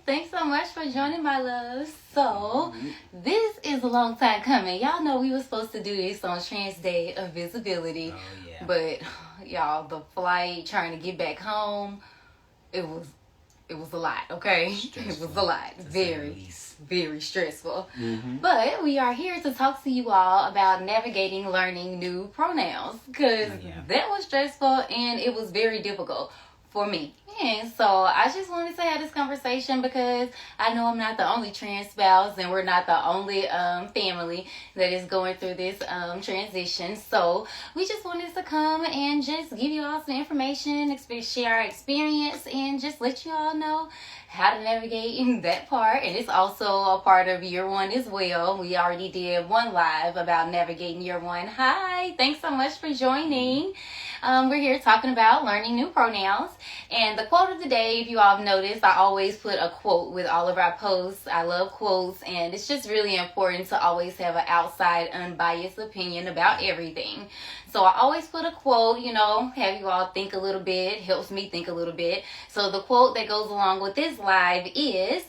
Thanks so much for joining, my love. So, this is a long time coming. Y'all know we were supposed to do this on Trans Day of Visibility. Oh, yeah. But, y'all, the flight, trying to get back home, it was a lot, okay? Stressful, it was a lot. Very stressful. Mm-hmm. But we are here to talk to you all about navigating learning new pronouns. Because that was stressful and it was very difficult for me. And so I just wanted to have this conversation because I know I'm not the only trans spouse and we're not the only family that is going through this transition. So we just wanted to come and just give you all some information, share our experience, and just let you all know how to navigate in that part. And it's also a part of year one as well. We already did one live about navigating year one. Hi, thanks so much for joining. We're here talking about learning new pronouns. And the quote of the day, if you all have noticed, I always put a quote with all of our posts. I love quotes, and it's just really important to always have an outside, unbiased opinion about everything. So I always put a quote, have you all think a little bit, helps me think a little bit. So the quote that goes along with this live is,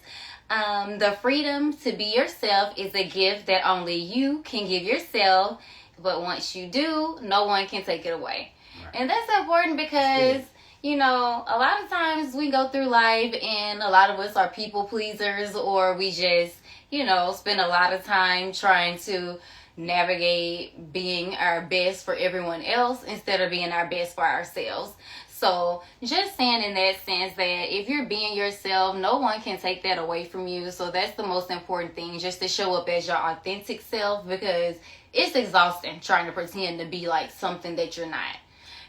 the freedom to be yourself is a gift that only you can give yourself, but once you do, no one can take it away. And that's important because, a lot of times we go through life and a lot of us are people pleasers, or we just, spend a lot of time trying to navigate being our best for everyone else instead of being our best for ourselves. So just saying in that sense that if you're being yourself, no one can take that away from you. So that's the most important thing, just to show up as your authentic self, because it's exhausting trying to pretend to be like something that you're not.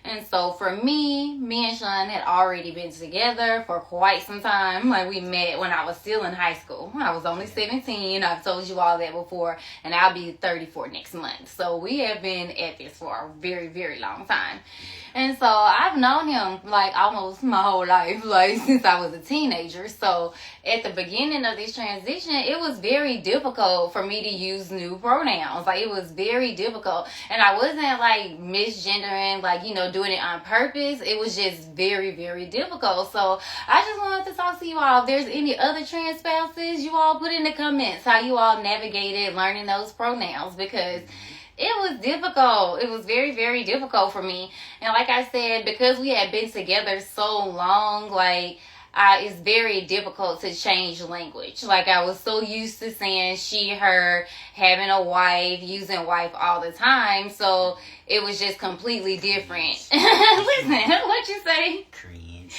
And so for me and Shawn had already been together for quite some time. Like, we met when I was still in high school. I was only 17. I've told you all that before. And I'll be 34 next month. So we have been at this for a very, very long time. And so I've known him like almost my whole life, like since I was a teenager. So at the beginning of this transition, it was very difficult for me to use new pronouns. Like, it was very difficult. And I wasn't like misgendering, like, doing it on purpose. It was just very, very difficult. So I just wanted to talk to you all. If there's any other trans spouses, you all put in the comments how you all navigated learning those pronouns, because it was difficult. It was very, very difficult for me. And like I said, because we had been together so long, it's very difficult to change language. Like, I was so used to saying she, her, having a wife, using wife all the time. So it was just completely different. Listen, what you say? Cringe.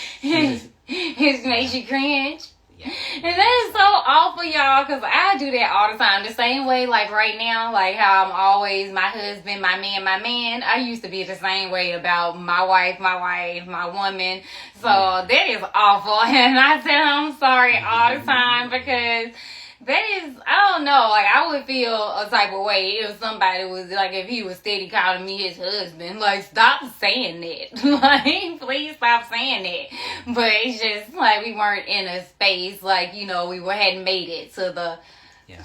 It made you cringe? Yeah. And that is so awful, y'all, because I do that all the time. The same way, like right now, like how I'm always my husband, my man. I used to be the same way about my wife, my woman. So that is awful. And I said I'm sorry all the time, because that is, I don't know, like, I would feel a type of way if somebody was, like, if he was steady calling me his husband. Like, stop saying that. Like, please stop saying that. But it's just, like, we weren't in a space, like, we hadn't made it to the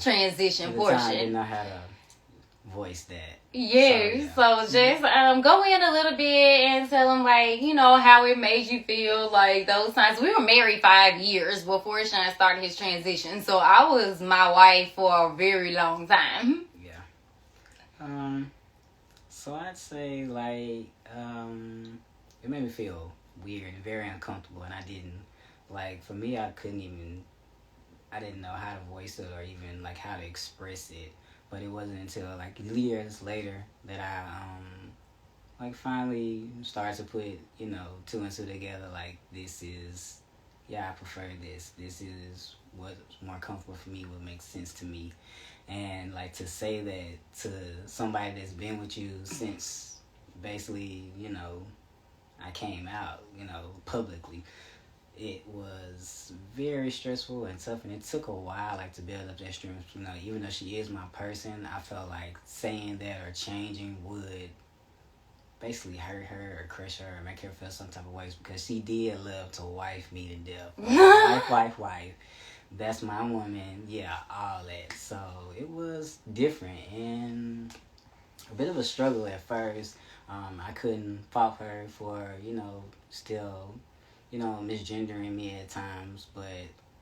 transition portion. I didn't know how to voice that. Yeah, so just go in a little bit and tell them, like, how it made you feel, like, those times. We were married 5 years before Shawn started his transition, so I was my wife for a very long time. Yeah. So I'd say, like, it made me feel weird and very uncomfortable, and I didn't, like, for me, I didn't know how to voice it or even, like, how to express it. But it wasn't until, like, years later that I, finally started to put, two and two together. Like, this is, I prefer this. This is what's more comfortable for me, what makes sense to me. And, like, to say that to somebody that's been with you since basically, I came out, publicly, it was very stressful and tough, and it took a while, like, to build up that strength. Even though she is my person, I felt like saying that or changing would basically hurt her or crush her or make her feel some type of ways, because she did love to wife me to death. Wife. That's my woman. Yeah, all that. So it was different and a bit of a struggle at first. I couldn't fault her for, still, misgendering me at times, but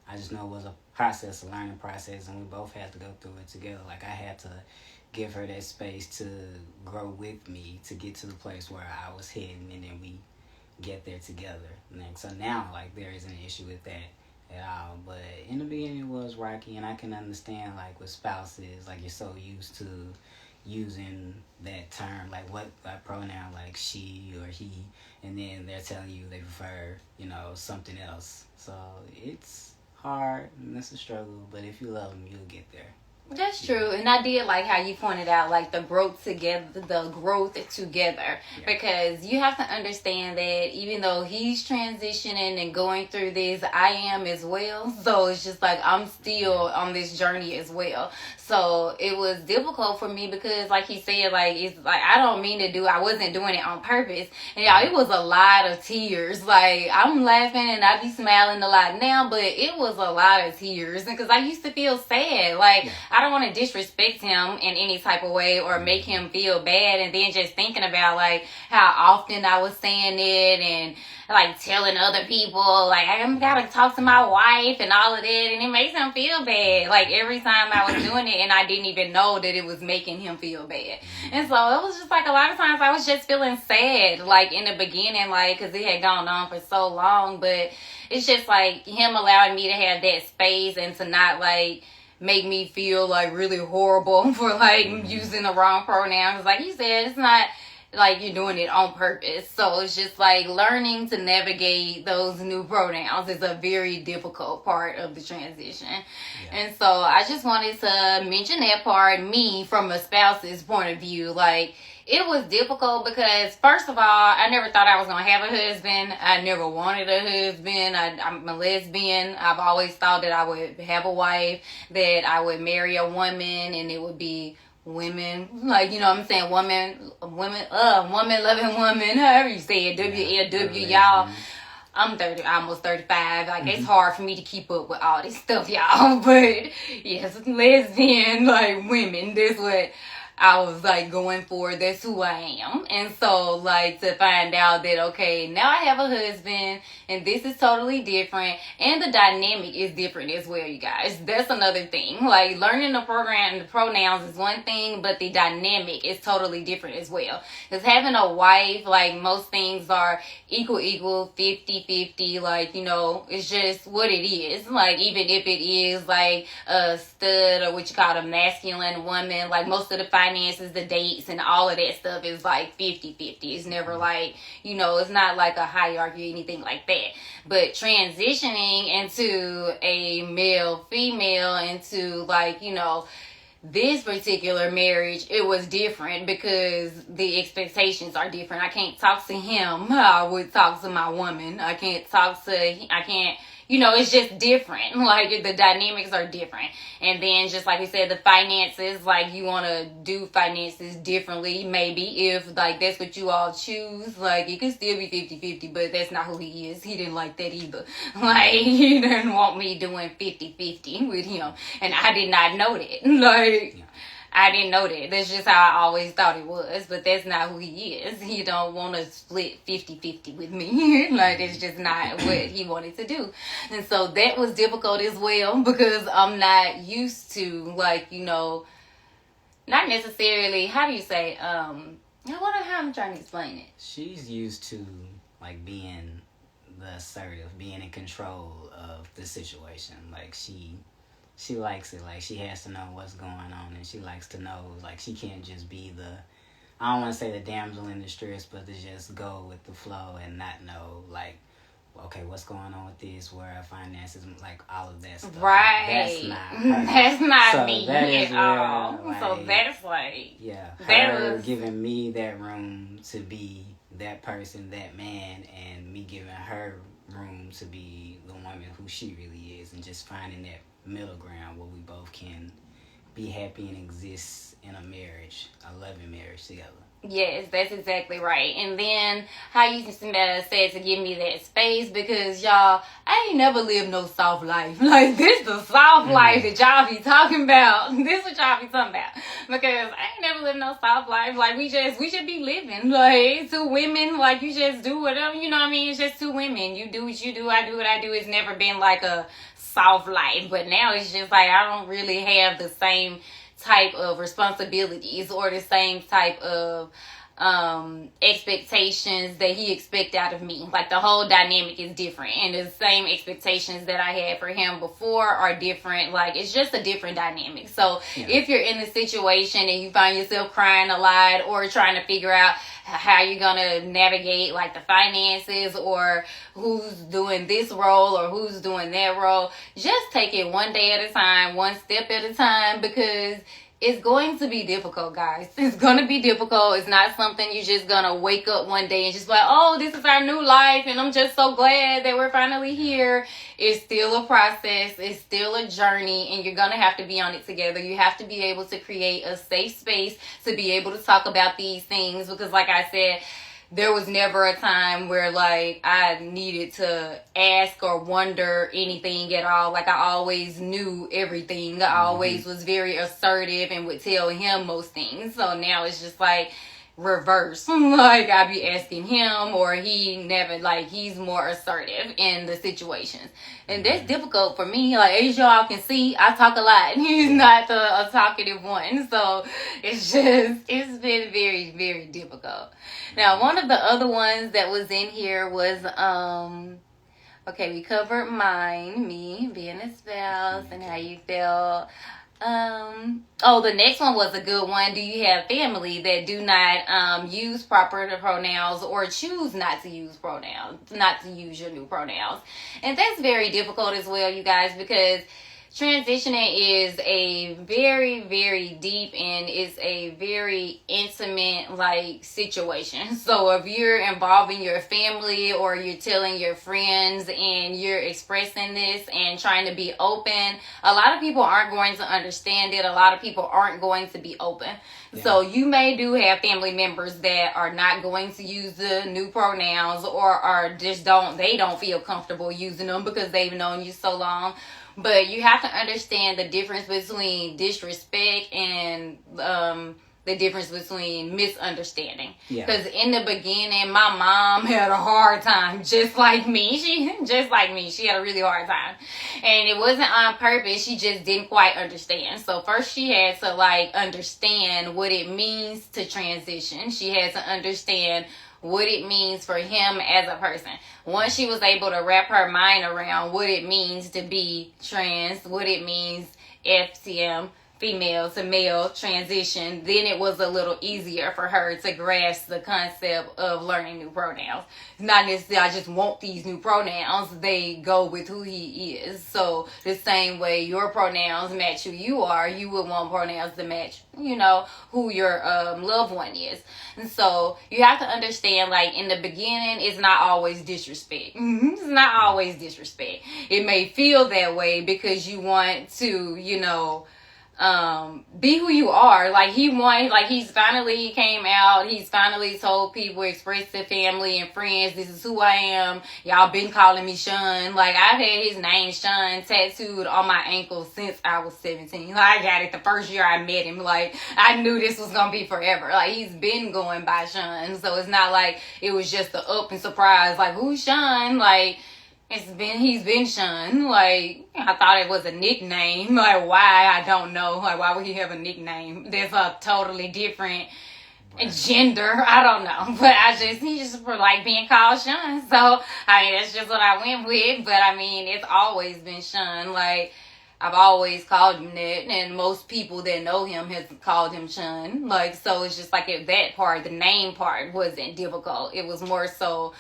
I just know it was a process, a learning process, and we both had to go through it together. Like, I had to give her that space to grow with me to get to the place where I was heading, and then we get there together. And so now, like, there isn't an issue with that at all. But in the beginning, it was rocky, and I can understand, like, with spouses, like, you're so used to using that term, like what pronoun, like she or he, and then they're telling you they prefer, something else. So it's hard and it's a struggle, but if you love them, you'll get there. That's true, and I did like how you pointed out, like, the growth together, because you have to understand that even though he's transitioning and going through this, I am as well. So it's just like I'm still on this journey as well. So it was difficult for me because, like he said, like, it's like I wasn't doing it on purpose, and y'all, it was a lot of tears. Like, I'm laughing and I be smiling a lot now, but it was a lot of tears because I used to feel sad, like. I don't want to disrespect him in any type of way or make him feel bad. And then just thinking about, like, how often I was saying it and, like, telling other people, like, I gotta talk to my wife and all of that. And it makes him feel bad. Like, every time I was doing it and I didn't even know that it was making him feel bad. And so it was just, like, a lot of times I was just feeling sad, like, in the beginning, like, because it had gone on for so long. But it's just, like, him allowing me to have that space and to not, like, make me feel like really horrible for like using the wrong pronouns. Like you said, it's not like you're doing it on purpose. So it's just like learning to navigate those new pronouns is a very difficult part of the transition. Yeah. And so I just wanted to mention that part, me from a spouse's point of view. Like, it was difficult because, first of all, I never thought I was going to have a husband. I never wanted a husband. I'm a lesbian. I've always thought that I would have a wife, that I would marry a woman, and it would be women, like, you know what I'm saying, woman loving woman, however you say it, W-L-W, y'all. I'm almost 35. Like, it's hard for me to keep up with all this stuff, y'all. But, yes, lesbian, like, women, that's what I was, like, going for. That's who I am. And so, like, to find out that, okay, now I have a husband, and this is totally different, and the dynamic is different as well, you guys. That's another thing. Like, learning the program, the pronouns is one thing, but the dynamic is totally different as well. Because having a wife, like, most things are equal, 50-50, like, you know, it's just what it is. Like, even if it is, like, a stud or what you call a masculine woman, like, most of the finances, the dates, and all of that stuff is, like, 50-50. It's never, like, you know, it's not, like, a hierarchy or anything like that. But transitioning into a male-female, into, like, you know, this particular marriage, it was different because the expectations are different. I can't talk to him how I would talk to my woman. I can't, you know, it's just different. Like, the dynamics are different. And then, just like we said, the finances, like, you want to do finances differently, maybe, if, like, that's what you all choose. Like, it could still be 50-50, but that's not who he is. He didn't like that either. Like, he didn't want me doing 50-50 with him. And I did not know that. Like, I didn't know that. That's just how I always thought it was. But that's not who he is. He don't want to split 50-50 with me. Like, it's just not what he wanted to do. And so that was difficult as well because I'm not used to, like, you know, not necessarily, how do you say, I wonder how I'm trying to explain it. She's used to, like, being the assertive, being in control of the situation. Like, she likes it. Like, she has to know what's going on, and she likes to know, like, she can't just be I don't want to say the damsel in distress, but to just go with the flow and not know, like, okay, what's going on with this, where our finances, like, all of that stuff. Right. That's not her. That's not so me that at all. Like, so that's like... Yeah, that her was giving me that room to be that person, that man, and me giving her room to be the woman who she really is, and just finding that middle ground where we both can be happy and exist in a marriage, a loving marriage together. Yes, that's exactly right. And then how you said to give me that space, because y'all, I ain't never lived no soft life. Like, this the soft life that y'all be talking about. This what y'all be talking about. Because I ain't never lived no soft life. Like, we should be living. Like, two women, like, you just do whatever, you know what I mean? It's just two women. You do what you do, I do what I do. It's never been like a soft life. But now it's just like, I don't really have the same type of responsibilities or the same type of expectations that he expect out of me. Like, the whole dynamic is different, and the same expectations that I had for him before are different. Like, it's just a different dynamic. So if you're in the situation and you find yourself crying a lot or trying to figure out how you're gonna navigate like the finances, or who's doing this role or who's doing that role, just take it one day at a time, one step at a time, because it's going to be difficult, guys. It's going to be difficult. It's not something you're just going to wake up one day and just like, oh, this is our new life, and I'm just so glad that we're finally here. It's still a process. It's still a journey, and you're going to have to be on it together. You have to be able to create a safe space to be able to talk about these things, because like I said, there was never a time where like I needed to ask or wonder anything at all. Like, I always knew everything. I always was very assertive and would tell him most things. So now it's just like reverse. Like, I be asking him, or he never, like, he's more assertive in the situations. And that's difficult for me. Like, as y'all can see, I talk a lot. He's not a talkative one. So it's been very, very difficult. Now, one of the other ones that was in here was, okay, we covered me being a spouse and how you felt. The next one was a good one. Do you have family that do not use proper pronouns or choose not to use your new pronouns? And that's very difficult as well, you guys, because transitioning is a very, very deep, and it's a very intimate like situation. So if you're involving your family, or you're telling your friends and you're expressing this and trying to be open, a lot of people aren't going to understand it. A lot of people aren't going to be open. Yeah. So you may do have family members that are not going to use the new pronouns, or are just don't feel comfortable using them because they've known you so long. But you have to understand the difference between disrespect and the difference between misunderstanding. Because in the beginning, my mom had a hard time, just like me. She had a really hard time. And it wasn't on purpose. She just didn't quite understand. So first she had to like understand what it means to transition. She had to understand what it means for him as a person. Once she was able to wrap her mind around what it means to be trans, what it means FTM, female to male transition, then it was a little easier for her to grasp the concept of learning new pronouns. It's not necessarily I just want these new pronouns. They go with who he is. So the same way your pronouns match who you are, you would want pronouns to match, who your loved one is. And so you have to understand, like, in the beginning, it's not always disrespect. It's not always disrespect. It may feel that way because you want to, be who you are. Like, he's finally came out. He's finally told people, expressed to family and friends, this is who I am. Y'all been calling me Shawn. Like, I've had his name Shawn tattooed on my ankle since I was 17. Like, I got it the first year I met him. Like, I knew this was gonna be forever. Like, he's been going by Shawn. So it's not like it was just a up and surprise, like, who's Shawn? Like, he's been Shawn. Like, I thought it was a nickname. Like, why? I don't know. Like, why would he have a nickname? There's a totally different gender. I don't know. But he just like being called Shawn. So, I mean, that's just what I went with. But, I mean, it's always been Shawn. Like, I've always called him that. And most people that know him has called him Shawn. Like, so it's just like that part, the name part wasn't difficult. It was more so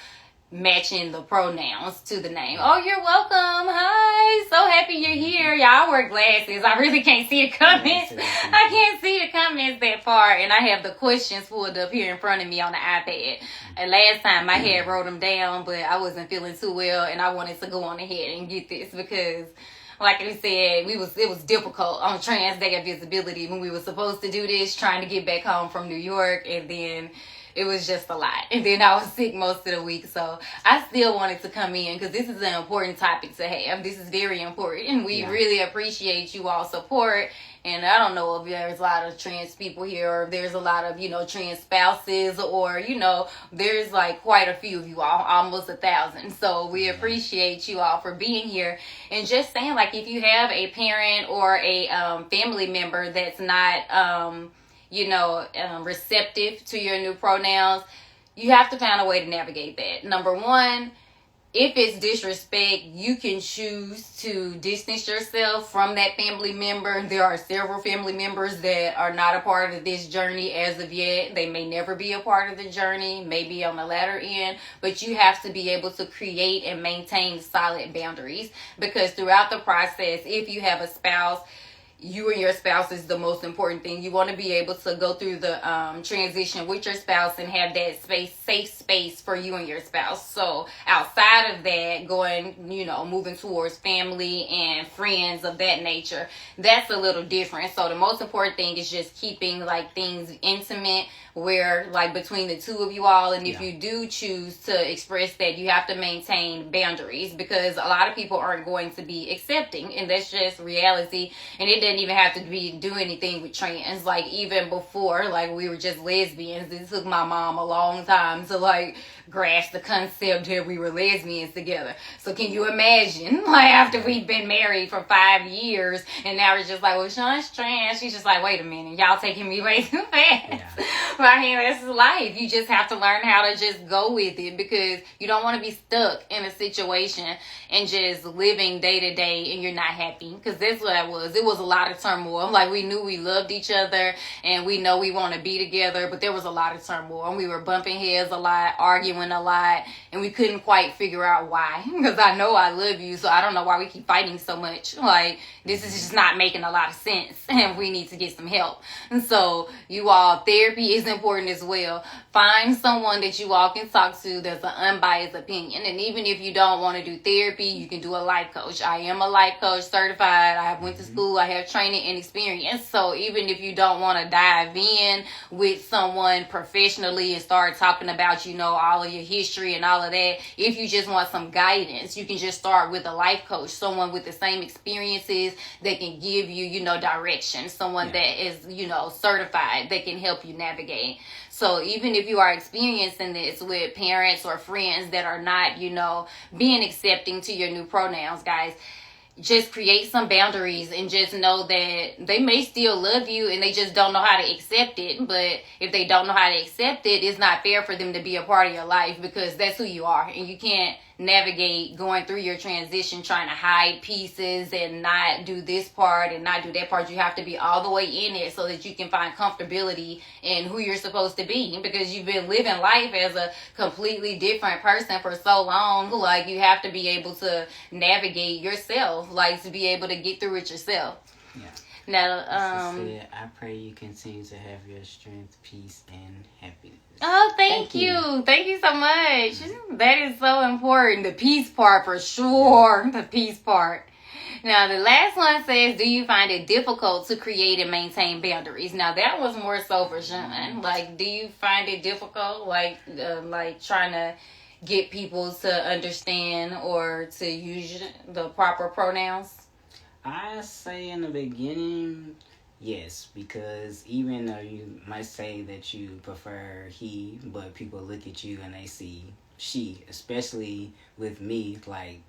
matching the pronouns to the name. Oh, you're welcome. Hi. So happy you're here. Y'all wear glasses. I really can't see the comments. I can't see the comments that far. And I have the questions pulled up here in front of me on the iPad. And last time I had wrote them down, but I wasn't feeling too well. And I wanted to go on ahead and get this because, like I said, it was difficult on Trans Day of Visibility when we were supposed to do this, trying to get back home from New York, and then it was just a lot. And then I was sick most of the week, so I still wanted to come in because this is an important topic to have. This is very important, and we really appreciate you all support. And I don't know if there's a lot of trans people here, or if there's a lot of, trans spouses, or, there's like quite a few of you all, almost 1,000. So we appreciate you all for being here. And just saying, like, if you have a parent or a family member that's not, receptive to your new pronouns, you have to find a way to navigate that. Number one, if it's disrespect, you can choose to distance yourself from that family member. There are several family members that are not a part of this journey as of yet. They may never be a part of the journey, maybe on the latter end, but you have to be able to create and maintain solid boundaries, because throughout the process, if you have a spouse, you and your spouse is the most important thing. You want to be able to go through the transition with your spouse and have that safe space for you and your spouse. So outside of that, going, moving towards family and friends of that nature, that's a little different. So the most important thing is just keeping like things intimate, where like between the two of you all. And if you do choose to express that, you have to maintain boundaries, because a lot of people aren't going to be accepting, and that's just reality. And it doesn't even have to do anything with trans. Like even before, like we were just lesbians, it took my mom a long time to like grasp the concept that we were lesbians together. So can you imagine, like after we've been married for 5 years and now we're just like, well, Shawn's trans. She's just like, wait a minute, y'all taking me way too fast. But I mean, that's life. You just have to learn how to just go with it, because you don't want to be stuck in a situation and just living day to day and you're not happy, because that's what it was. It was a lot of turmoil. Like we knew we loved each other and we know we want to be together, but there was a lot of turmoil and we were bumping heads a lot, arguing a lot, and we couldn't quite figure out why. Because I know I love you, so I don't know why we keep fighting so much. Like this is just not making a lot of sense and we need to get some help. And so you all, therapy is important as well. Find someone that you all can talk to that's an unbiased opinion. And even if you don't want to do therapy, you can do a life coach. I am a life coach certified. I went to school. I have training and experience. So even if you don't want to dive in with someone professionally and start talking about, all of your history and all of that, if you just want some guidance, you can just start with a life coach, someone with the same experiences that can give you, direction, someone that is, certified, that can help you navigate. So even if you are experiencing this with parents or friends that are not, being accepting to your new pronouns, guys, just create some boundaries and just know that they may still love you and they just don't know how to accept it. But if they don't know how to accept it, it's not fair for them to be a part of your life, because that's who you are. And you can't navigate going through your transition trying to hide pieces and not do this part and not do that part. You have to be all the way in it so that you can find comfortability in who you're supposed to be, because you've been living life as a completely different person for so long. Like you have to be able to navigate yourself, like to be able to get through it yourself. Now, I pray you continue to have your strength, peace, and happiness. Oh, thank you. Thank you so much. That is so important. The peace part for sure. The peace part. Now, the last one says, do you find it difficult to create and maintain boundaries? Now, that was more so for Shawn. Like, do you find it difficult, like trying to get people to understand or to use the proper pronouns? I say in the beginning, yes, because even though you might say that you prefer he, but people look at you and they see she, especially with me, like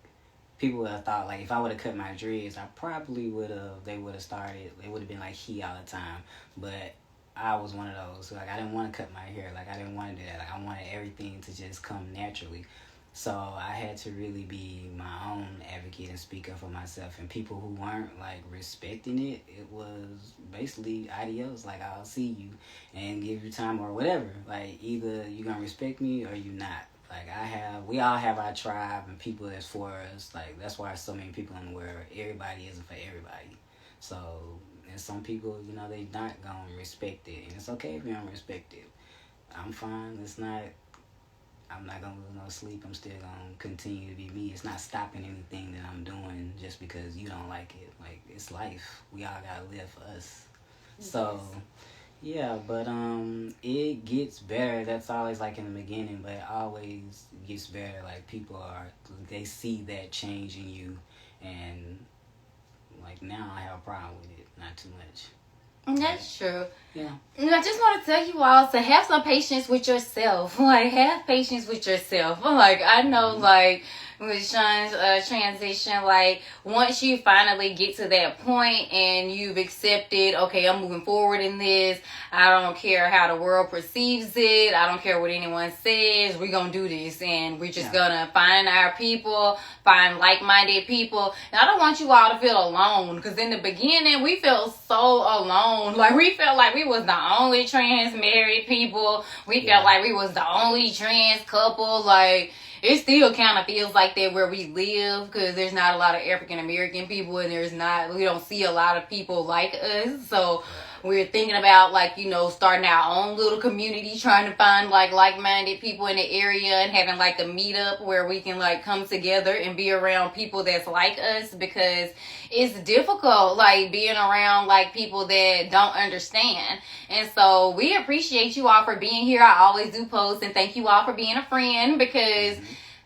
people would have thought, like if I would have cut my dreads, I probably would have been like he all the time. But I was one of those, like I didn't want to cut my hair, like I didn't want to do that, like I wanted everything to just come naturally. So I had to really be my own advocate and speak up for myself. And people who weren't like respecting it, it was basically adios. Like I'll see you and give you time or whatever. Like either you're gonna respect me or you not. Like we all have our tribe and people that's for us. Like that's why so many people in the world. Everybody isn't for everybody. So and some people, they not gonna respect it, and it's okay if you don't respect it. I'm fine. I'm not gonna lose no sleep. I'm still gonna continue to be me. It's not stopping anything that I'm doing just because you don't like it. Like it's life. We all gotta live for us. So. Yeah, but it gets better. That's always like in the beginning, but it always gets better. Like they see that change in you, and like now I have a problem with it, not too much. That's true. Yeah. And I just want to tell you all to have some patience with yourself. Like, have patience with yourself. Like, I know, like, with Shawn's transition, like, once you finally get to that point and you've accepted, okay, I'm moving forward in this. I don't care how the world perceives it. I don't care what anyone says. We're going to do this. And we're just going to find our people, find like-minded people. And I don't want you all to feel alone. Because in the beginning, we felt so alone. Like, we felt like we was the only trans married people. We felt like we was the only trans couple. Like, it still kind of feels like that where we live, because there's not a lot of African American people, and we don't see a lot of people like us. So we're thinking about, like, starting our own little community, trying to find like-minded people in the area and having like a meetup where we can like come together and be around people that's like us, because it's difficult like being around like people that don't understand. And so we appreciate you all for being here. I always do post and thank you all for being a friend, because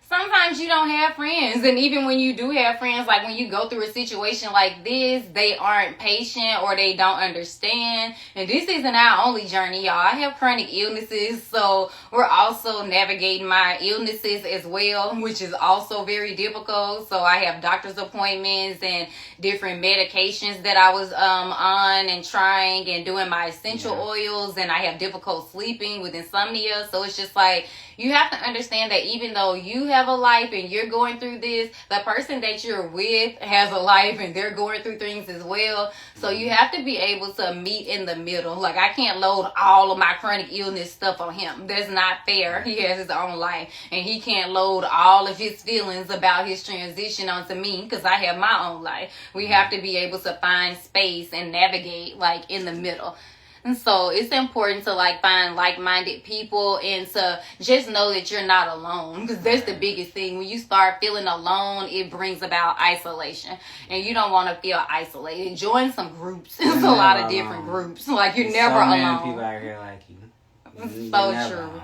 sometimes you don't have friends. And even when you do have friends, like when you go through a situation like this, they aren't patient or they don't understand. And this isn't our only journey, y'all. I have chronic illnesses, so we're also navigating my illnesses as well, which is also very difficult. So I have doctor's appointments and different medications that I was on and trying and doing my essential oils, and I have difficult sleeping with insomnia. So it's just like, you have to understand that even though you have a life and you're going through this, the person that you're with has a life and they're going through things as well. So you have to be able to meet in the middle. Like, I can't load all of my chronic illness stuff on him. That's not fair. He has his own life, and he can't load all of his feelings about his transition onto me, because I have my own life. We have to be able to find space and navigate like in the middle. And so it's important to like find like-minded people and to just know that you're not alone, because that's the biggest thing. When you start feeling alone, it brings about isolation, and you don't want to feel isolated. Join some groups. There's a lot of different groups. Like, you're never alone. So many people out here like you. So true.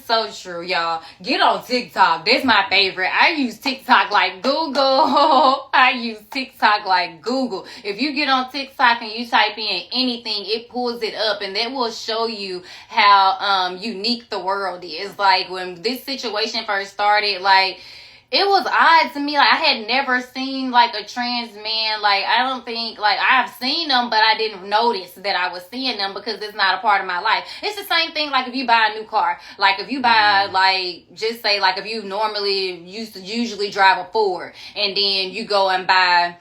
So true, y'all. Get on TikTok. That's my favorite. I use TikTok like Google. I use TikTok like Google. If you get on TikTok and you type in anything, it pulls it up, and that will show you how unique the world is. Like, when this situation first started, like, it was odd to me. Like, I had never seen like a trans man. Like, I don't think, like, I've seen them, but I didn't notice that I was seeing them because it's not a part of my life. It's the same thing like if you buy a new car. Like, if you buy, like, just say like if you usually drive a Ford, and then you go and buy,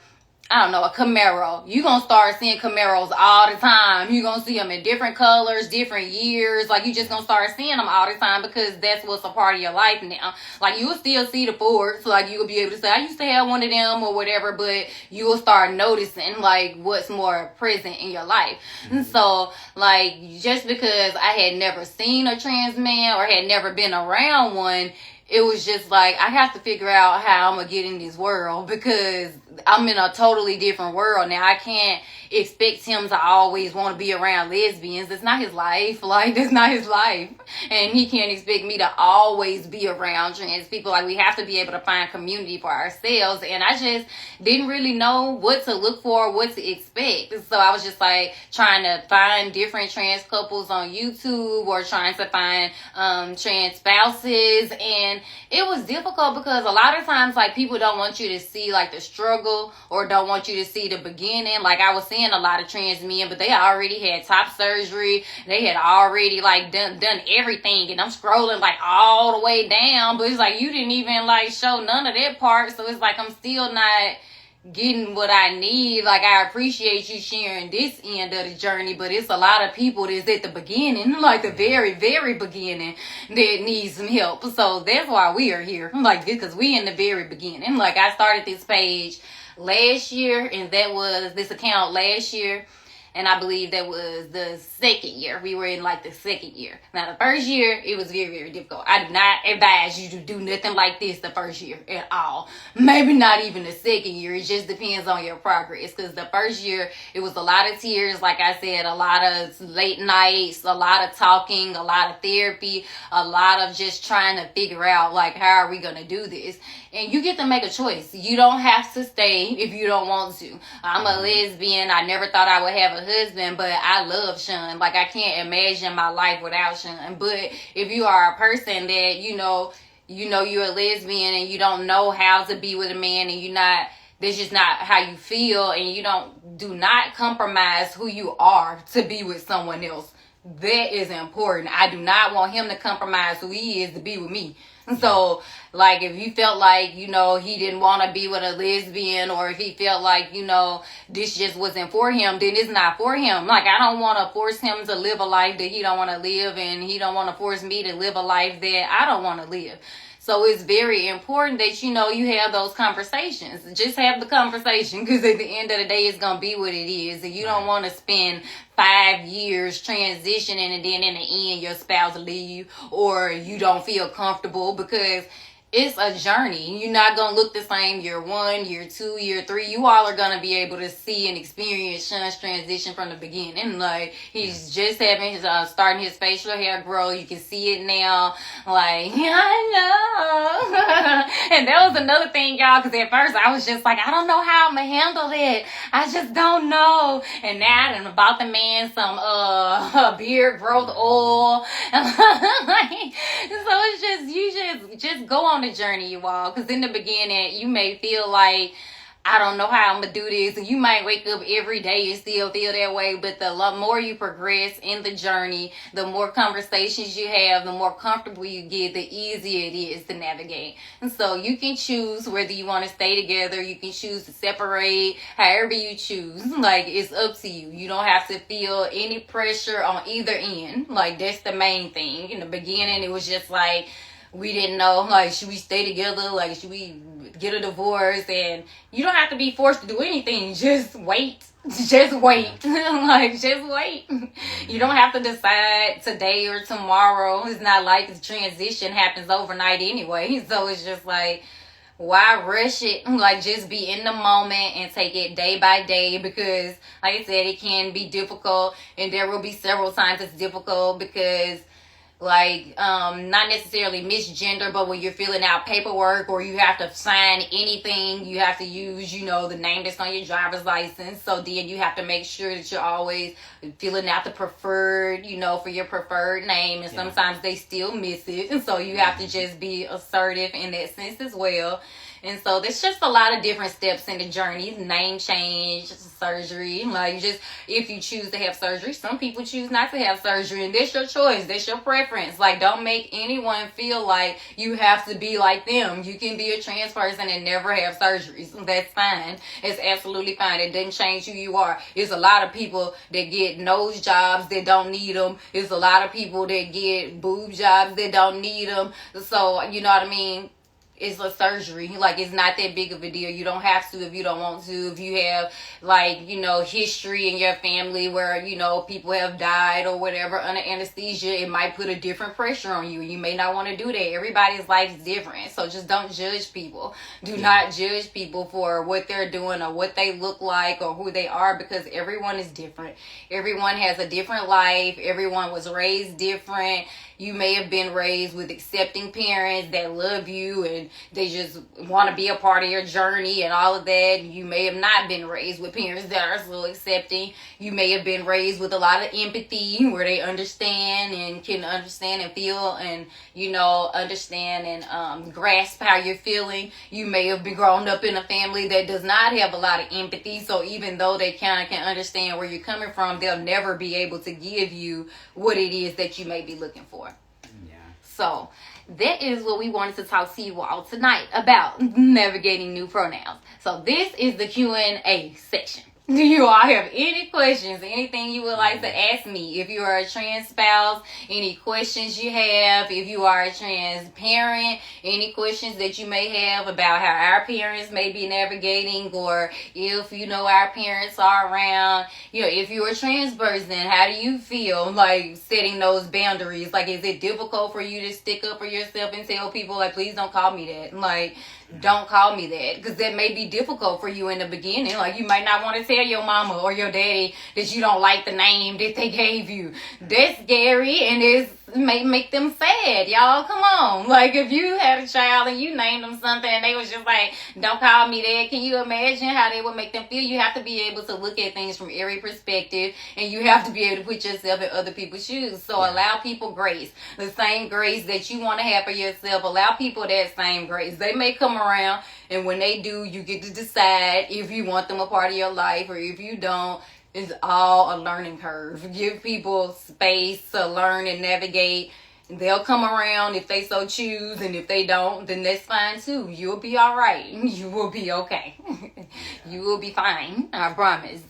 I don't know, a Camaro. You're going to start seeing Camaros all the time. You're going to see them in different colors, different years. Like, you just going to start seeing them all the time, because that's what's a part of your life now. Like, you will still see the Fords. Like, you will be able to say, I used to have one of them or whatever, but you will start noticing, like, what's more present in your life. And so, like, just because I had never seen a trans man or had never been around one, it was just like, I have to figure out how I'm going to get in this world, because I'm in a totally different world now. I can't expect him to always want to be around lesbians. It's not his life. Like, that's not his life. And he can't expect me to always be around trans people. Like, we have to be able to find community for ourselves. And I just didn't really know what to look for, what to expect. So I was just like trying to find different trans couples on YouTube, or trying to find trans spouses. And it was difficult because a lot of times, like, people don't want you to see like the struggle, or don't want you to see the beginning. Like, I was seeing a lot of trans men, but they already had top surgery. They had already like done everything, and I'm scrolling like all the way down, but it's like you didn't even like show none of that part. So it's like I'm still not getting what I need. Like, I appreciate you sharing this end of the journey, but it's a lot of people that's at the beginning, like the very, very beginning, that need some help. So that's why we are here. Like, because we in the very beginning. Like, I started this page last year, and that was this account last year. And I believe that was the second year. We were in like the second year. Now, the first year, it was very, very difficult. I do not advise you to do nothing like this the first year at all. Maybe not even the second year. It just depends on your progress. Because the first year, it was a lot of tears. Like I said, a lot of late nights, a lot of talking, a lot of therapy, a lot of just trying to figure out, like, how are we going to do this? And you get to make a choice. You don't have to stay if you don't want to. I'm a lesbian. I never thought I would have a husband, but I love Shawn. Like, I can't imagine my life without Shawn. But if you are a person that, you know you're a lesbian and you don't know how to be with a man, and that's just not how you feel, and you do not compromise who you are to be with someone else. That is important. I do not want him to compromise who he is to be with me. So, like, if you felt like, he didn't want to be with a lesbian, or if he felt like, this just wasn't for him, then it's not for him. Like, I don't want to force him to live a life that he don't want to live, and he don't want to force me to live a life that I don't want to live. So it's very important that, you have those conversations. Just have the conversation, because at the end of the day, it's going to be what it is. And you don't want to spend 5 years transitioning, and then in the end, your spouse leave, or you don't feel comfortable, because it's a journey. You're not going to look the same year 1, year 2, year 3. You all are going to be able to see and experience Shawn's transition from the beginning. Like, he's just having his, starting his facial hair grow. You can see it now. Like, I know. And that was another thing, y'all, because at first I was just like, I don't know how I'm going to handle it. I just don't know. And now I done bought the man some beard growth oil. So it's just, you just go on the journey, you all, because in the beginning you may feel like, I don't know how I'm gonna do this, and you might wake up every day and still feel that way. But the more you progress in the journey, the more conversations you have, the more comfortable you get, the easier it is to navigate. And so you can choose whether you want to stay together. You can choose to separate, however you choose. Like, it's up to you. You don't have to feel any pressure on either end. Like, that's the main thing. In the beginning, it was just like, we didn't know, like, should we stay together? Like, should we get a divorce? And you don't have to be forced to do anything. Just wait. Just wait. Like, just wait. You don't have to decide today or tomorrow. It's not like the transition happens overnight anyway. So it's just like, why rush it? Like, just be in the moment and take it day by day, because, like I said, it can be difficult, and there will be several times it's difficult, because, like, not necessarily misgender, but when you're filling out paperwork, or you have to sign anything, you have to use, the name that's on your driver's license. So then you have to make sure that you're always filling out the preferred, for your preferred name. And sometimes they still miss it. And so you have to just be assertive in that sense as well. And so there's just a lot of different steps in the journey. Name change, surgery. Like, just, if you choose to have surgery, some people choose not to have surgery, and that's your choice. That's your preference. Like, don't make anyone feel like you have to be like them. You can be a trans person and never have surgeries. That's fine. It's absolutely fine. It doesn't change who you are. There's a lot of people that get nose jobs that don't need them. There's a lot of people that get boob jobs that don't need them. So, you know what I mean? It's a surgery. Like, it's not that big of a deal. You don't have to if you don't want to. If you have, like, history in your family where, people have died or whatever under anesthesia, it might put a different pressure on you. You may not want to do that. Everybody's life is different. So just don't judge people. Do not judge people for what they're doing or what they look like or who they are, because everyone is different. Everyone has a different life. Everyone was raised different. You may have been raised with accepting parents that love you and they just want to be a part of your journey and all of that. You may have not been raised with parents that are so accepting. You may have been raised with a lot of empathy where they understand and can understand and feel and, understand and grasp how you're feeling. You may have been grown up in a family that does not have a lot of empathy. So even though they kind of can understand where you're coming from, they'll never be able to give you what it is that you may be looking for. So that is what we wanted to talk to you all tonight about, navigating new pronouns. So this is the Q&A section. Do you all have any questions, anything you would like to ask me? If you are a trans spouse, any questions you have. If you are a trans parent, any questions that you may have about how our parents may be navigating, or if you know our parents are around. You know, if you're a trans person, how do you feel like setting those boundaries? Like, is it difficult for you to stick up for yourself and tell people, like, please don't call me that? Like, don't call me that, because that may be difficult for you in the beginning. Like, you might not want to tell your mama or your daddy that you don't like the name that they gave you. That's scary, and it may make them sad. Y'all, come on. Like, if you had a child and you named them something and they was just like, don't call me that, can you imagine how they would make them feel? You have to be able to look at things from every perspective, and you have to be able to put yourself in other people's shoes. So allow people grace. The same grace that you want to have for yourself, allow people that same grace. They may come around, and when they do, you get to decide if you want them a part of your life, or if you don't. It's all a learning curve. Give people space to learn and navigate. They'll come around if they so choose, and if they don't, then that's fine too. You'll be all right. You will be okay. You will be fine, I promise.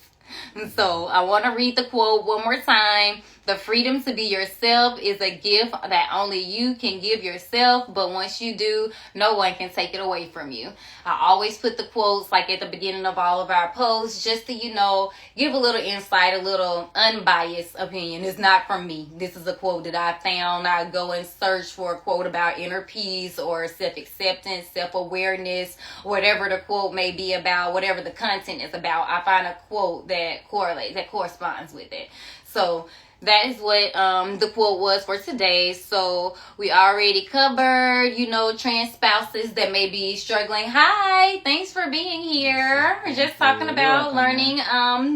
So I want to read the quote one more time. The freedom to be yourself is a gift that only you can give yourself, but once you do, no one can take it away from you. I always put the quotes like at the beginning of all of our posts, just to, you know, give a little insight, a little unbiased opinion. It's not from me. This is a quote that I found. I go and search for a quote about inner peace or self-acceptance, self-awareness, whatever the quote may be about, whatever the content is about. I find a quote that correlates, that corresponds with it. So that is what the quote was for today. So we already covered, you know, trans spouses that may be struggling. Hi, thanks for being here. We're just talking about learning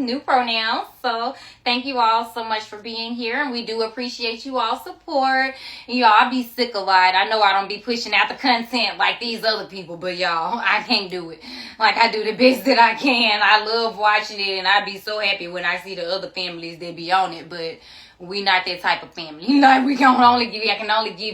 new pronouns. So thank you all so much for being here, and we do appreciate you all support. Y'all, I be sick a lot. I know I don't be pushing out the content like these other people, but y'all, I can't do it. Like, I do the best that I can. I love watching it, and I be so happy when I see the other families that be on it, but we not that type of family. Like, I can only give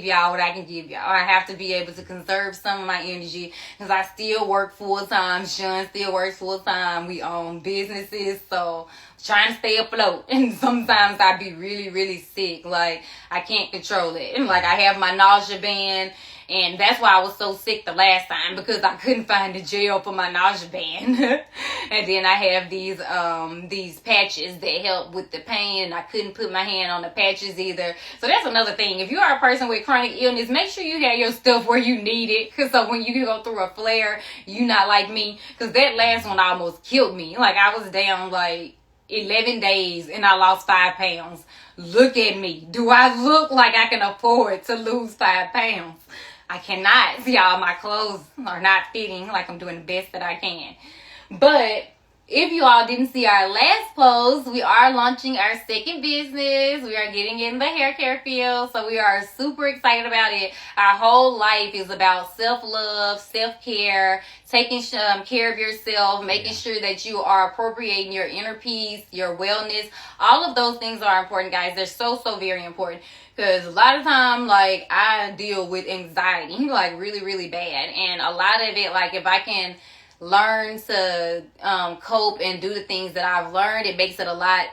y'all what I can give y'all. I have to be able to conserve some of my energy, because I still work full time. Shawn still works full time. We own businesses, so trying to stay afloat. And sometimes I be really, really sick. Like, I can't control it. And like, I have my nausea band, and that's why I was so sick the last time, because I couldn't find the gel for my nausea band. And then I have these patches that help with the pain, and I couldn't put my hand on the patches either. So that's another thing. If you are a person with chronic illness, make sure you have your stuff where you need it, because so when you go through a flare, you not like me, because that last one almost killed me. Like, I was down like 11 days and I lost 5 pounds. Look at me. Do I look like I can afford to lose 5 pounds? I cannot. See, y'all, my clothes are not fitting. Like, I'm doing the best that I can. But if you all didn't see our last post, we are launching our second business. We are getting in the hair care field, so we are super excited about it. Our whole life is about self-love, self-care, taking care of yourself, making sure that you are appropriating your inner peace, your wellness. All of those things are important, guys. They're so, so very important. Because a lot of time, like, I deal with anxiety, like, really, really bad. And a lot of it, like, if I can learn to cope and do the things that I've learned, it makes it a lot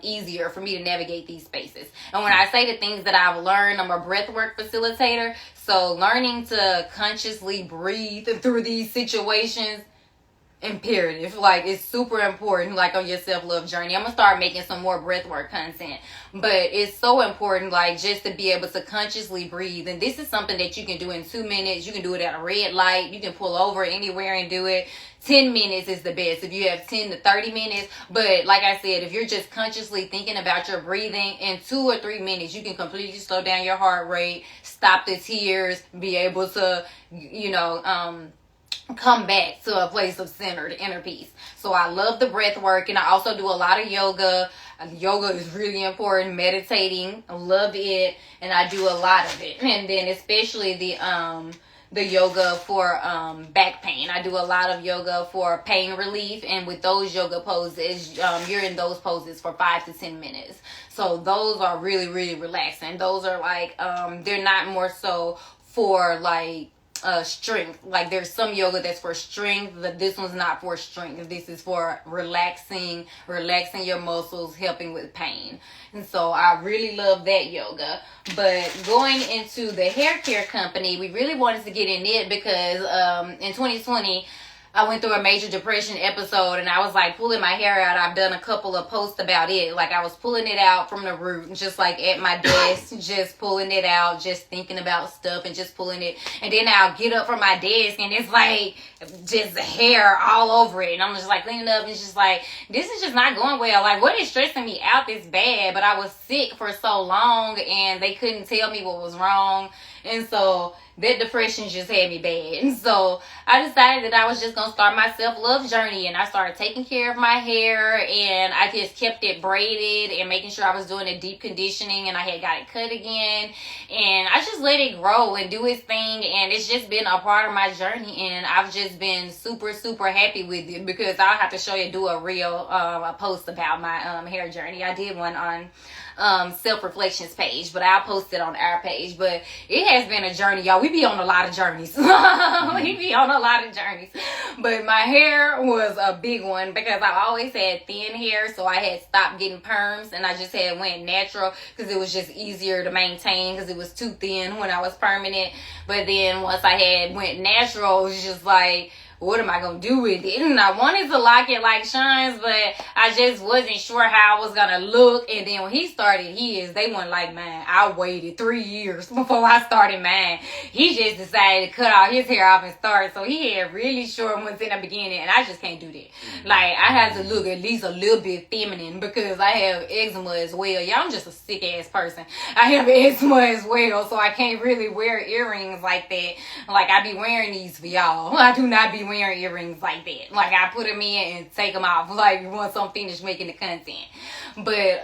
easier for me to navigate these spaces. And when I say the things that I've learned, I'm a breathwork facilitator. So learning to consciously breathe through these situations, imperative. Like, it's super important, like, on your self-love journey. I'm gonna start making some more breathwork content, but it's so important, like, just to be able to consciously breathe. And this is something that you can do in 2 minutes. You can do it at a red light. You can pull over anywhere and do it. 10 minutes is the best if you have 10 to 30 minutes. But like I said, if you're just consciously thinking about your breathing, in 2 or 3 minutes, you can completely slow down your heart rate, stop the tears, be able to, you know, come back to a place of centered inner peace. So I love the breath work, and I also do a lot of yoga. Yoga is really important. Meditating, I love it, and I do a lot of it. And then especially the yoga for back pain. I do a lot of yoga for pain relief, and with those yoga poses, you're in those poses for 5 to 10 minutes. So those are really, really relaxing. Those are like, they're not more so for like strength. Like there's some yoga that's for strength, but this one's not for strength. This is for relaxing your muscles, helping with pain. And so I really love that yoga. But going into the hair care company, we really wanted to get in it because in 2020 I went through a major depression episode, and I was like pulling my hair out. I've done a couple of posts about it. Like I was pulling it out from the root, just like at my desk, just pulling it out, just thinking about stuff and just pulling it. And then I'll get up from my desk and it's like just hair all over it. And I'm just like cleaning up, and it's just like, this is just not going well. Like, what is stressing me out this bad? But I was sick for so long and they couldn't tell me what was wrong. And so that depression just had me bad. And so I decided that I was just going to start my self-love journey. And I started taking care of my hair. And I just kept it braided and making sure I was doing a deep conditioning. And I had got it cut again. And I just let it grow and do its thing. And it's just been a part of my journey. And I've just been super, super happy with it. Because I'll have to show you, do a real a post about my hair journey. I did one on self-reflections page, but I'll post it on our page. But it has been a journey, y'all. We be on a lot of journeys. We be on a lot of journeys. But my hair was a big one because I always had thin hair, so I had stopped getting perms, and I just had went natural because it was just easier to maintain because it was too thin when I was perming it. But then once I had went natural, it was just like, what am I going to do with it? And I wanted to lock it like Shawn's, but I just wasn't sure how I was going to look. And then when he started his, they weren't like mine. I waited 3 years before I started mine. He just decided to cut all his hair off and start. So he had really short ones in the beginning, and I just can't do that. Like, I have to look at least a little bit feminine because I have eczema as well. Yeah, I'm just a sick ass person. I have eczema as well, so I can't really wear earrings like that. Like, I be wearing these for y'all. I do not be wearing earrings like that. Like, I put them in and take them off like once I'm finished making the content. But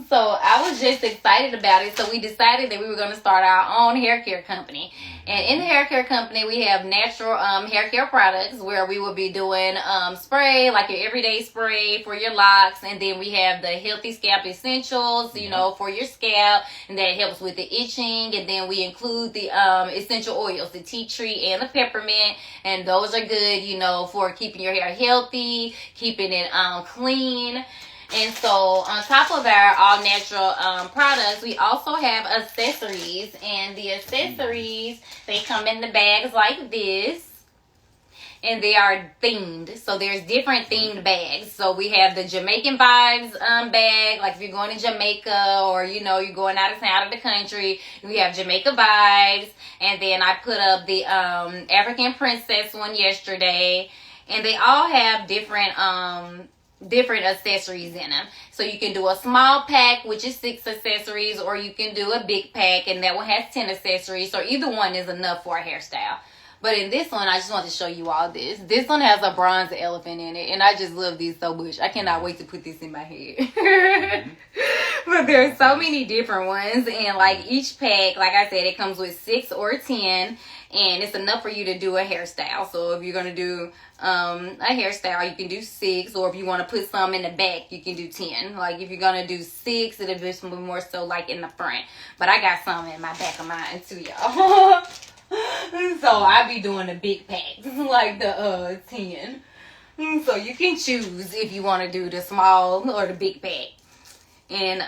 so I was just excited about it. So we decided that we were going to start our own hair care company. And in the hair care company, we have natural hair care products where we will be doing spray, like your everyday spray for your locks. And then we have the healthy scalp essentials, you know, for your scalp. And that helps with the itching. And then we include the essential oils, the tea tree and the peppermint. And those are good, you know, for keeping your hair healthy, keeping it clean. And so on top of our all natural products, we also have accessories. And the accessories, they come in the bags like this. And they are themed. So there's different themed bags. So we have the Jamaican vibes bag. Like if you're going to Jamaica or, you know, you're going out of the country, we have Jamaica vibes. And then I put up the African princess one yesterday. And they all have different accessories in them. So you can do a small pack, which is 6 accessories, or you can do a big pack, and that one has 10 accessories. So either one is enough for a hairstyle. But in this one, I just want to show you all this. This one has a bronze elephant in it, and I just love these so much. I cannot wait to put this in my head. But there's so many different ones, and like each pack, like I said, it comes with 6 or 10, and it's enough for you to do a hairstyle. So if you're going to do a hairstyle, you can do 6, or if you want to put some in the back, you can do 10. Like if you're going to do 6, it'll be more so like in the front. But I got some in my back of mine too, y'all. So I be doing the big packs, like the 10. So you can choose if you want to do the small or the big pack. And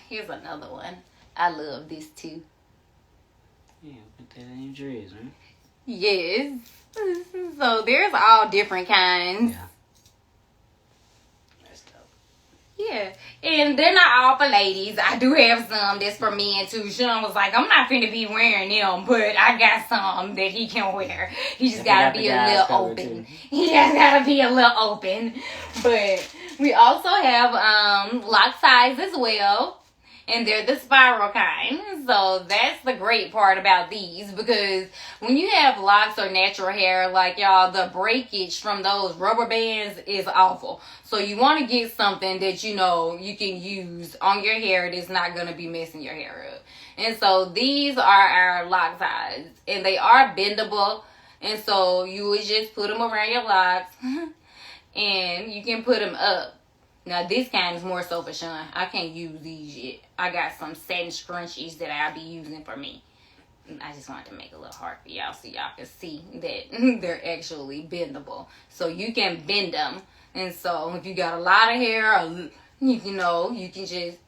here's another one. I love this too. Yeah, put that in your dress, right? Yes. So there's all different kinds. Yeah. That's dope. Yeah. And they're not all for ladies. I do have some that's for men too. Shawn was like, I'm not finna be wearing them, but I got some that he can wear. He just gotta be a little open. He just gotta be a little open. But we also have lock size as well. And they're the spiral kind. So that's the great part about these. Because when you have locks or natural hair, like y'all, the breakage from those rubber bands is awful. So you want to get something that you know you can use on your hair that's not going to be messing your hair up. And so these are our lock size. And they are bendable. And so you would just put them around your locks. And you can put them up. Now, this kind is more so for Shawn. I can't use these yet. I got some satin scrunchies that I'll be using for me. I just wanted to make a little heart for y'all so y'all can see that they're actually bendable. So you can bend them. And so if you got a lot of hair, or, you can just,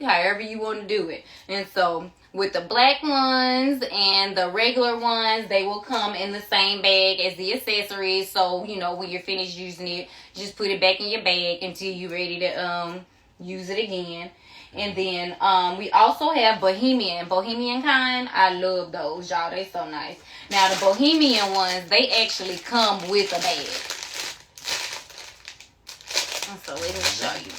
however you want to do it. And so with the black ones and the regular ones, they will come in the same bag as the accessories. So, when you're finished using it, just put it back in your bag until you're ready to use it again. And then we also have Bohemian kind. I love those, y'all. They so nice. Now the Bohemian ones, they actually come with a bag. So let me show you.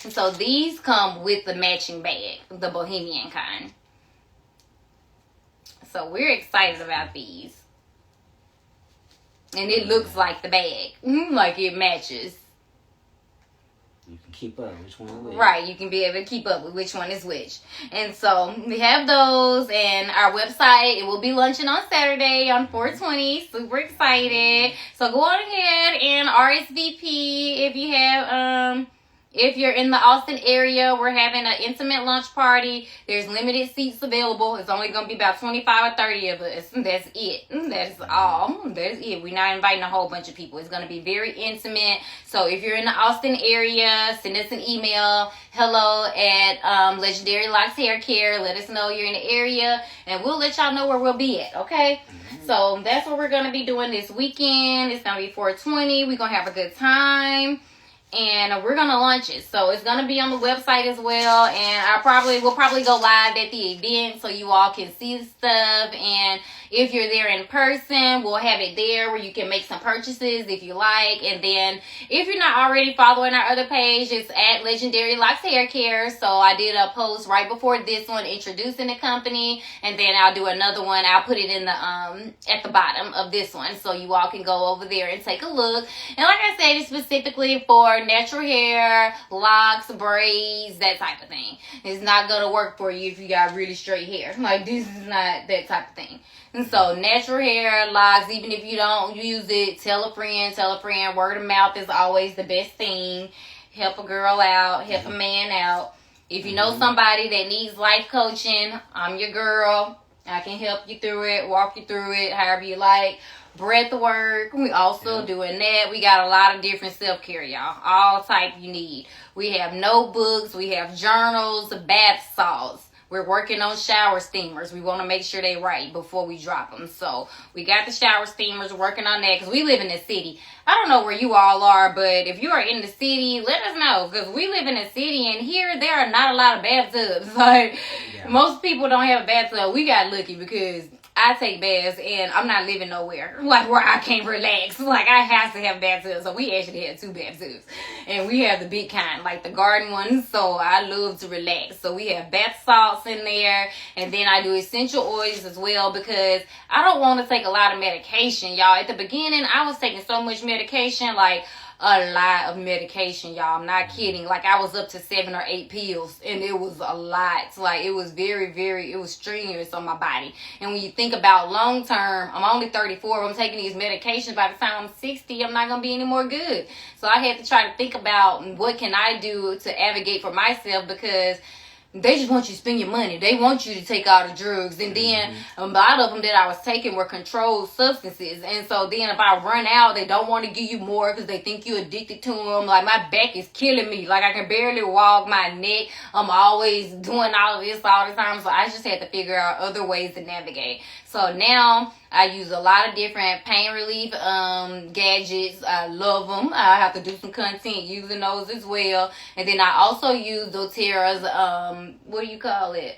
And so these come with the matching bag, the Bohemian kind. So we're excited about these. And it looks like the bag. Like it matches. You can keep up which one is which. Right, you can be able to keep up with which one is which. And so we have those, and our website, it will be launching on Saturday on 4/20. Super excited. So go on ahead and RSVP if you have if you're in the Austin area. We're having an intimate lunch party. There's limited seats available. It's only going to be about 25 or 30 of us. That's it. That's all. That's it. We're not inviting a whole bunch of people. It's going to be very intimate. So if you're in the Austin area, send us an email. hello@Legendary Locks Hair Care. Let us know you're in the area, and we'll let y'all know where we'll be at, okay? So that's what we're going to be doing this weekend. It's going to be 4/20. We're going to have a good time. And we're gonna launch it, so it's gonna be on the website as well. And we'll probably go live at the event so you all can see the stuff. And if you're there in person, we'll have it there where you can make some purchases if you like. And then if you're not already following our other page, it's at Legendary Locks Hair Care. So I did a post right before this one introducing the company, and then I'll do another one. I'll put it in the at the bottom of this one so you all can go over there and take a look. And like I said, it's specifically for natural hair, locks, braids, that type of thing. It's not going to work for you if you got really straight hair. Like, this is not that type of thing. And so natural hair, locks, even if you don't use it, tell a friend. Word of mouth is always the best thing. Help a girl out, help a man out. If you know somebody that needs life coaching, I'm your girl. I can help you through it, walk you through it, however you like. Breath work, we also doing that. We got a lot of different self-care, y'all. All type you need. We have notebooks, we have journals, bath salts. We're working on shower steamers. We want to make sure they're right before we drop them. So we got the shower steamers, working on that because we live in the city. I don't know where you all are, but if you are in the city, let us know, because we live in a city and here there are not a lot of bathtubs. Like, most people don't have a bathtub. We got lucky because I take baths and I'm not living nowhere like where I can't relax. Like, I have to have bathtubs. So we actually have 2 bathtubs, and we have the big kind, like the garden ones. So I love to relax. So we have bath salts in there, and then I do essential oils as well because I don't want to take a lot of medication, y'all. At the beginning, I was taking so much medication, like a lot of medication, y'all. I'm not kidding. Like, I was up to 7 or 8 pills, and it was a lot. Like, it was it was strenuous on my body. And when you think about long term, I'm only 34. I'm taking these medications. By the time I'm 60, I'm not going to be any more good. So I had to try to think about what can I do to advocate for myself, because they just want you to spend your money. They want you to take all the drugs. And then a lot of them that I was taking were controlled substances. And so then if I run out, they don't want to give you more because they think you're addicted to them. Like, my back is killing me. Like, I can barely walk. My neck, I'm always doing all of this all the time. So I just had to figure out other ways to navigate. So now I use a lot of different pain relief gadgets. I love them. I have to do some content using those as well. And then I also use doTERRA's, what do you call it?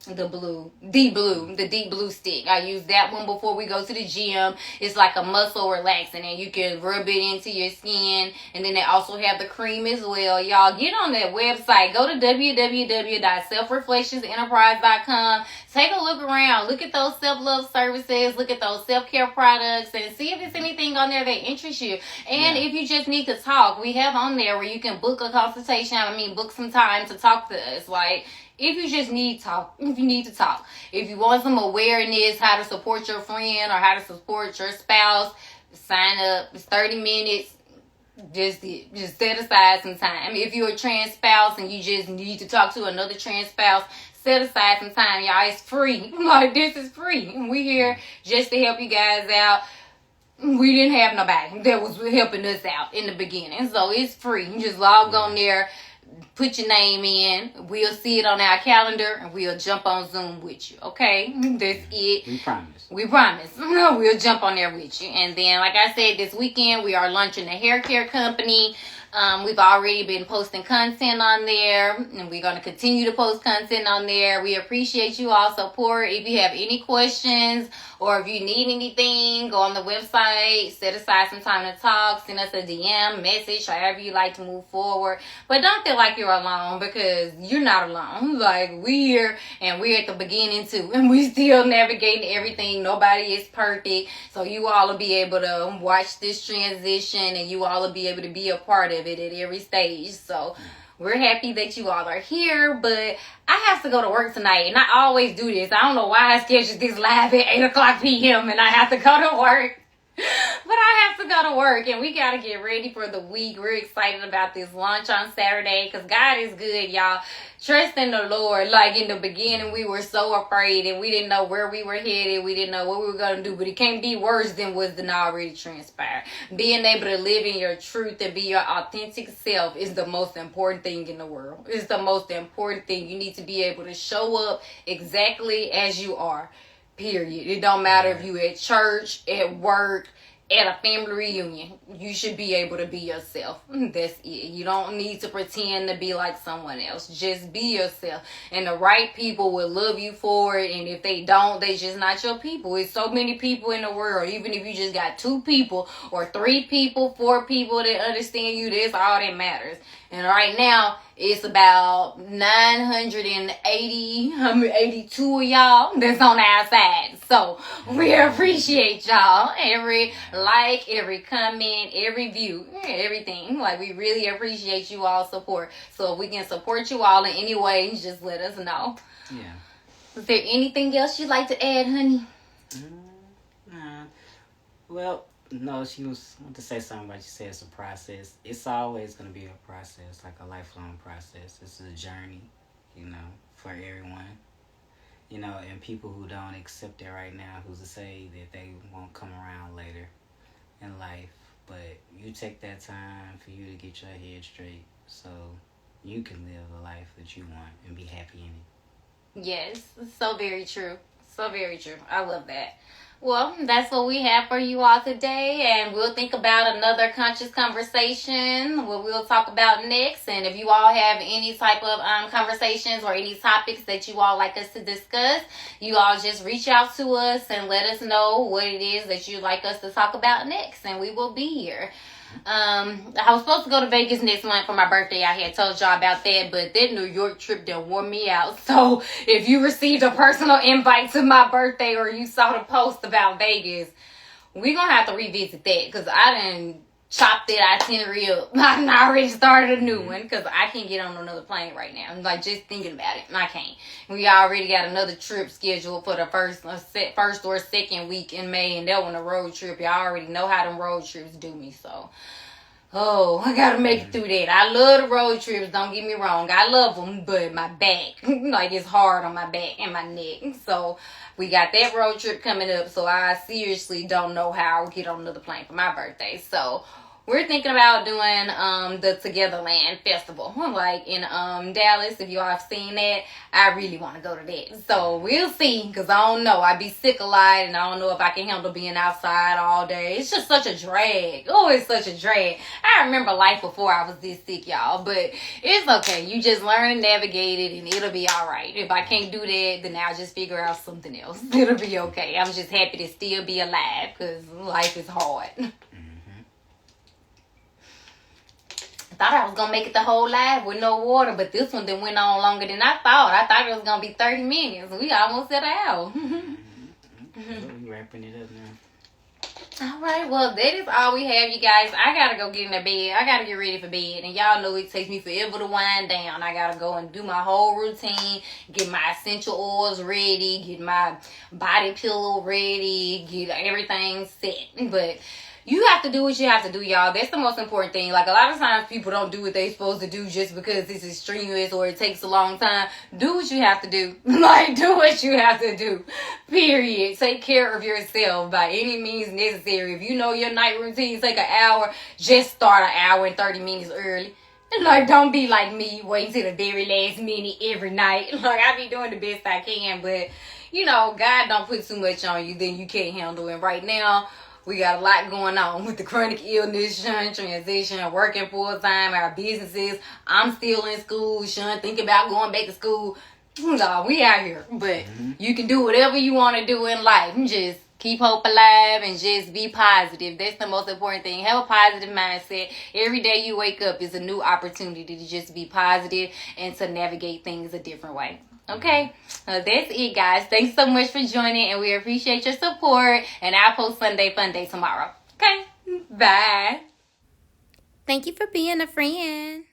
The deep blue stick. I use that one before we go to the gym. It's like a muscle relaxing, and you can rub it into your skin. And then they also have the cream as well. Y'all, get on that website. Go to www.selfreflectionsenterprise.com. Take a look around. Look at those self-love services. Look at those self-care products, and see if there's anything on there that interests you. And if you just need to talk, we have on there where you can book a consultation. Book some time to talk to us. Like, if you just need talk, if you need to talk, if you want some awareness, how to support your friend or how to support your spouse, sign up. It's 30 minutes. Just set aside some time. If you're a trans spouse and you just need to talk to another trans spouse, set aside some time, y'all. It's free. Like, this is free. We here just to help you guys out. We didn't have nobody that was helping us out in the beginning, so it's free. You just log on there, put your name in. We'll see it on our calendar, and we'll jump on Zoom with you. Okay, that's it. We promise. We promise. We'll jump on there with you. And then, like I said, this weekend we are launching a hair care company. We've already been posting content on there, and we're going to continue to post content on there. We appreciate you all support. If you have any questions or if you need anything, go on the website, set aside some time to talk, send us a DM, message, however you like to move forward. But don't feel like you're alone, because you're not alone. Like, we here, and we're at the beginning too, and we still navigating everything. Nobody is perfect, so you all will be able to watch this transition, and you all will be able to be a part of it at every stage. So we're happy that you all are here, but I have to go to work tonight, and I always do this. I don't know why I scheduled this live at 8 o'clock p.m. and I have to go to work. But I have to go to work, and we got to get ready for the week. We're excited about this launch on Saturday, because God is good, y'all. Trust in the Lord. Like, in the beginning, we were so afraid, and we didn't know where we were headed. We didn't know what we were going to do, but it can't be worse than what's done already transpired. Being able to live in your truth and be your authentic self is the most important thing in the world. It's the most important thing. You need to be able to show up exactly as you are. Period. It don't matter if you at church, at work, at a family reunion. You should be able to be yourself. That's it. You don't need to pretend to be like someone else. Just be yourself. And the right people will love you for it. And if they don't, they just not your people. It's so many people in the world. Even if you just got 2 people or 3 people, 4 people that understand you, that's all that matters. And right now, it's about 982 of y'all that's on our side. So we appreciate y'all. Every like, every comment, every view, everything. Like, we really appreciate you all support. So if we can support you all in any way, just let us know. Yeah. Is there anything else you'd like to add, honey? Well, no, she was want to say something about, you said it's a process. It's always going to be a process, like a lifelong process. It's a journey, for everyone. And people who don't accept it right now, who's to say that they won't come around later in life. But you take that time for you to get your head straight so you can live the life that you want and be happy in it. Yes, so very true. So very true. I love that. Well, that's what we have for you all today, and we'll think about another conscious conversation, what we'll talk about next. And if you all have any type of conversations or any topics that you all like us to discuss, you all just reach out to us and let us know what it is that you'd like us to talk about next, and we will be here. I was supposed to go to Vegas next month for my birthday. I had told y'all about that, but that New York trip done wore me out. So if you received a personal invite to my birthday or you saw the post about Vegas, we're gonna have to revisit that, because I done chopped that itinerary up. I done already started a new one, because I can't get on another plane right now. I'm like, just thinking about it, I can't. We already got another trip scheduled for the first or second week in May, and that one a road trip. Y'all already know how them road trips do me, so I gotta make it through that. I love the road trips, don't get me wrong. I love them, but my back, like, it's hard on my back and my neck. So we got that road trip coming up, so I seriously don't know how I'll get on another plane for my birthday. So we're thinking about doing the Togetherland Festival, like in Dallas. If you all have seen that, I really want to go to that. So we'll see, because I don't know. I be sick a lot, and I don't know if I can handle being outside all day. It's just such a drag. Oh, it's such a drag. I remember life before I was this sick, y'all. But it's okay. You just learn and navigate it, and it'll be all right. If I can't do that, then I'll just figure out something else. It'll be okay. I'm just happy to still be alive, because life is hard. I thought I was going to make it the whole live with no water, but this one then went on longer than I thought. I thought it was going to be 30 minutes. We almost at an hour. We're wrapping it up now. All right, well, that is all we have, you guys. I got to go get in the bed. I got to get ready for bed. And y'all know it takes me forever to wind down. I got to go and do my whole routine, get my essential oils ready, get my body pillow ready, get everything set. But you have to do what you have to do, y'all. That's the most important thing. Like, a lot of times people don't do what they're supposed to do just because this is strenuous or it takes a long time. Do what you have to do. Like, do what you have to do. Period. Take care of yourself by any means necessary. If you know your night routine take an hour, just start an hour and 30 minutes early. Like, don't be like me, waiting till the very last minute every night. Like, I be doing the best I can, but, you know, God don't put too much on you, then you can't handle it. Right now, we got a lot going on with the chronic illness, Shawn transition, working full time, our businesses. I'm still in school, Shawn thinking about going back to school. No, we out here. But you can do whatever you want to do in life. Just keep hope alive and just be positive. That's the most important thing. Have a positive mindset. Every day you wake up is a new opportunity to just be positive and to navigate things a different way. Okay, that's it, guys. Thanks so much for joining, and we appreciate your support. And I'll post Sunday Fun Day tomorrow. Okay, bye. Thank you for being a friend.